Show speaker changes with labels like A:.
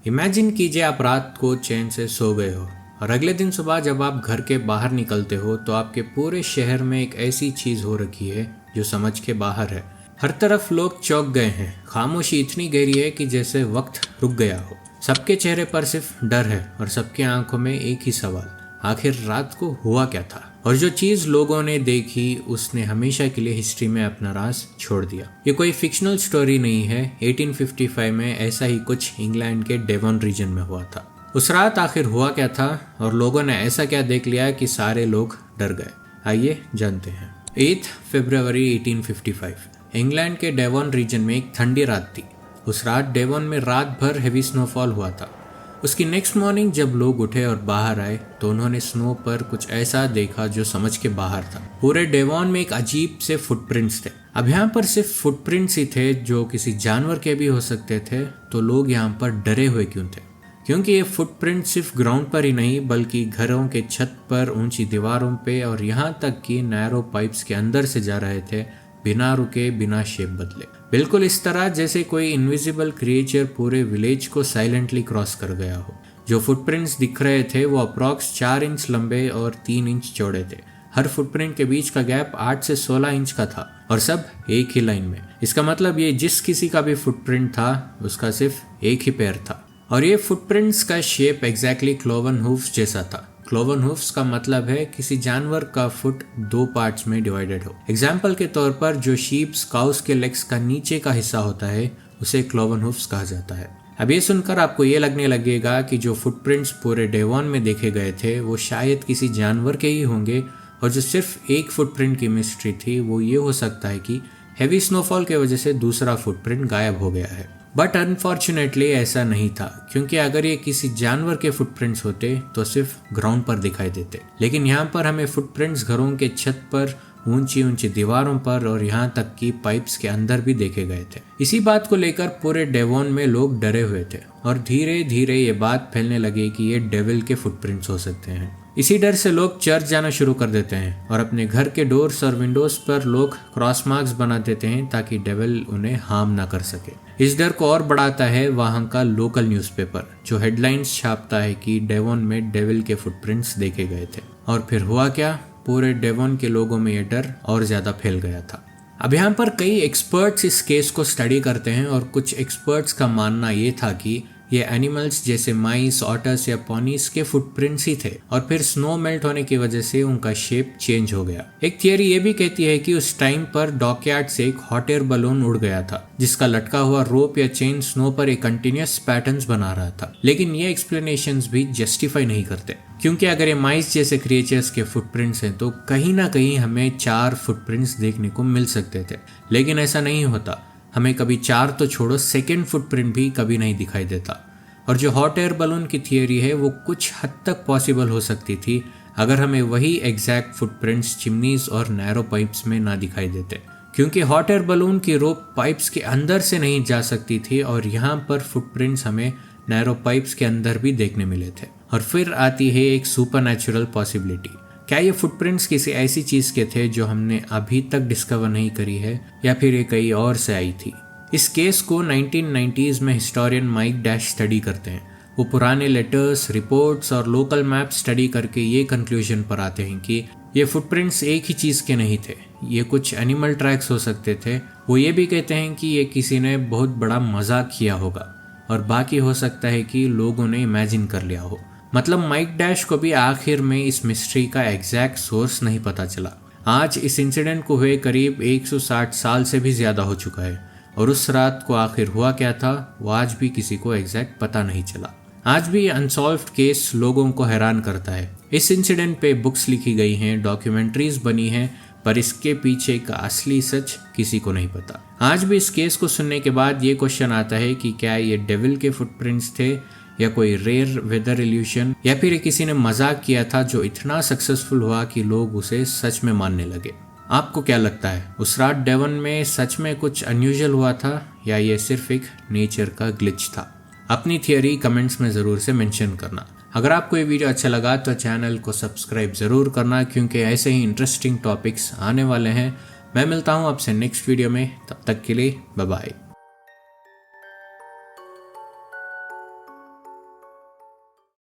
A: Imagine कीजिए आप रात को चैन से सो गए हो और अगले दिन सुबह जब आप घर के बाहर निकलते हो तो आपके पूरे शहर में एक ऐसी चीज हो रखी है जो समझ के बाहर है। हर तरफ लोग चौंक गए हैं। खामोशी इतनी गहरी है कि जैसे वक्त रुक गया हो। सबके चेहरे पर सिर्फ डर है और सबके आंखों में एक ही सवाल, आखिर रात को हुआ क्या था। और जो चीज लोगों ने देखी उसने हमेशा के लिए हिस्ट्री में अपना राज छोड़ दिया। ये कोई फिक्शनल स्टोरी नहीं है। 1855 में ऐसा ही कुछ इंग्लैंड के डेवोन रीजन में हुआ था। उस रात आखिर हुआ क्या था और लोगों ने ऐसा क्या देख लिया कि सारे लोग डर गए। आइए जानते हैं। 8 फरवरी 1855 इंग्लैंड के डेवोन रीजन में एक ठंडी रात थी। उस रात डेवोन में रात भर हेवी स्नोफॉल हुआ था। उसकी नेक्स्ट मॉर्निंग जब लोग उठे और बाहर आए तो उन्होंने स्नो पर कुछ ऐसा देखा जो समझ के बाहर था। पूरे डेवोन में एक अजीब से फुटप्रिंट्स थे। अब यहाँ पर सिर्फ फुटप्रिंट्स ही थे जो किसी जानवर के भी हो सकते थे। तो लोग यहाँ पर डरे हुए क्यों थे? क्योंकि ये फुटप्रिंट सिर्फ ग्राउंड पर ही नहीं बल्कि घरों के छत पर, ऊंची दीवारों पे और यहाँ तक कि नैरो पाइप्स के अंदर से जा रहे थे, बिना रुके, बिना शेप बदले। बिल्कुल इस तरह जैसे कोई इनविजिबल क्रिएचर पूरे विलेज को साइलेंटली क्रॉस कर गया हो। जो फुटप्रिंट्स दिख रहे थे वो अप्रॉक्स 4 इंच लंबे और 3 इंच चौड़े थे। हर फुटप्रिंट के बीच का गैप 8 से 16 इंच का था और सब एक ही लाइन में। इसका मतलब ये जिस किसी का भी फुटप्रिंट था उसका सिर्फ एक ही पैर था। और ये फुटप्रिंट्स का शेप एग्जैक्टली क्लोवन हूफ्स जैसा था। क्लोवन हूफ्स का मतलब है किसी जानवर का फुट 2 पार्ट्स में डिवाइडेड हो। एग्जाम्पल के तौर पर जो शीप्स, काउस के लेग्स का नीचे का हिस्सा होता है उसे क्लोवन हूफ्स कहा जाता है। अब ये सुनकर आपको ये लगने लगेगा कि जो फुटप्रिंट्स पूरे डेवोन में देखे गए थे वो शायद किसी जानवर के ही होंगे और जो सिर्फ एक फुटप्रिंट की मिस्ट्री थी वो ये हो सकता है कि हेवी स्नोफॉल के वजह से दूसरा फुटप्रिंट गायब हो गया है। बट अनफॉर्चुनेटली ऐसा नहीं था, क्योंकि अगर ये किसी जानवर के फुटप्रिंट्स होते तो सिर्फ ग्राउंड पर दिखाई देते। लेकिन यहाँ पर हमें फुटप्रिंट्स घरों के छत पर, ऊंची ऊंची दीवारों पर और यहाँ तक कि पाइप्स के अंदर भी देखे गए थे। इसी बात को लेकर पूरे डेवोन में लोग डरे हुए थे और धीरे धीरे ये बात फैलने लगी कि ये डेविल के फुटप्रिंट्स हो सकते हैं। इसी डर से लोग चर्च जाना शुरू कर देते हैं और अपने घर के डोर्स और विंडोज पर लोग क्रॉस मार्क्स बना देते हैं ताकि डेविल उन्हें हार्म ना कर सके। इस डर को और बढ़ाता है वहां का लोकल न्यूज़पेपर जो हेडलाइंस छापता है कि डेवोन में डेविल के फुटप्रिंट्स देखे गए थे। और फिर हुआ क्या? पूरे डेवोन के लोगों में यह डर और ज्यादा फैल गया था। अब यहाँ पर कई एक्सपर्ट्स इस केस को स्टडी करते हैं और कुछ एक्सपर्ट्स का मानना ये था कि ये एनिमल्स जैसे माइस, ऑटर्स या पॉनीज के फुटप्रिंट्स ही थे और फिर स्नो मेल्ट होने की वजह से उनका शेप चेंज हो गया। एक थियरी ये भी कहती है कि उस टाइम पर डॉकयार्ड से एक हॉट एयर बलून उड़ गया था जिसका लटका हुआ रोप या चेन स्नो पर एक कंटिन्यूअस पैटर्न्स बना रहा था। लेकिन ये एक्सप्लेनेशंस भी जस्टिफाई नहीं करते, क्योंकि अगर ये माइस जैसे क्रिएचर्स के फुटप्रिंट्स हैं तो कहीं ना कहीं हमें 4 फुटप्रिंट्स देखने को मिल सकते थे। लेकिन ऐसा नहीं होता। हमें कभी 4 तो छोड़ो, सेकेंड फुटप्रिंट भी कभी नहीं दिखाई देता। और जो हॉट एयर बलून की थियरी है वो कुछ हद तक पॉसिबल हो सकती थी अगर हमें वही एग्जैक्ट फुटप्रिंट्स चिमनीज और नैरो पाइप्स में ना दिखाई देते, क्योंकि हॉट एयर बलून की रोप पाइप्स के अंदर से नहीं जा सकती थी और यहाँ पर फुटप्रिंट्स हमें नैरो पाइप्स के अंदर भी देखने मिले थे। और फिर आती है एक सुपरनैचुरल पॉसिबिलिटी। क्या ये फुटप्रिंट्स किसी ऐसी चीज के थे जो हमने अभी तक डिस्कवर नहीं करी है या फिर ये कहीं और से आई थी? इस केस को 1990s में हिस्टोरियन माइक डैश स्टडी करते हैं। वो पुराने लेटर्स, रिपोर्ट्स और लोकल मैप स्टडी करके ये कंक्लूजन पर आते हैं कि ये फुटप्रिंट्स एक ही चीज के नहीं थे। ये कुछ एनिमल ट्रैक्स हो सकते थे। वो ये भी कहते हैं कि ये किसी ने बहुत बड़ा मजाक किया होगा और बाकी हो सकता है कि लोगों ने इमेजिन कर लिया हो। मतलब माइक डैश को भी आखिर में इस मिस्ट्री का एग्जैक्ट सोर्स नहीं पता चला। आज इस इंसिडेंट को हुए करीब 160 साल से भी ज्यादा हो चुका है और उस रात को आखिर हुआ क्या था वो आज भी किसी को एग्जैक्ट पता नहीं चला। आज भी अनसॉल्व्ड केस लोगों को हैरान करता है। इस इंसिडेंट पे बुक्स लिखी गई हैं, डॉक्यूमेंट्रीज बनी हैं, पर इसके पीछे का असली सच किसी को नहीं पता। आज भी इस केस को सुनने के बाद ये क्वेश्चन आता है कि क्या ये डेविल के फुटप्रिंट्स थे या कोई रेयर वेदर इल्यूशन या फिर किसी ने मजाक किया था जो इतना सक्सेसफुल हुआ कि लोग उसे सच में मानने लगे। आपको क्या लगता है, उस रात डेवोन में सच में कुछ अनयूजुअल हुआ था या ये सिर्फ एक नेचर का ग्लिच था? अपनी थियरी कमेंट्स में ज़रूर से मेंशन करना। अगर आपको ये वीडियो अच्छा लगा तो चैनल को सब्सक्राइब ज़रूर करना, क्योंकि ऐसे ही इंटरेस्टिंग टॉपिक्स आने वाले हैं। मैं मिलता हूँ आपसे नेक्स्ट वीडियो में, तब तक के लिए बाय बाय।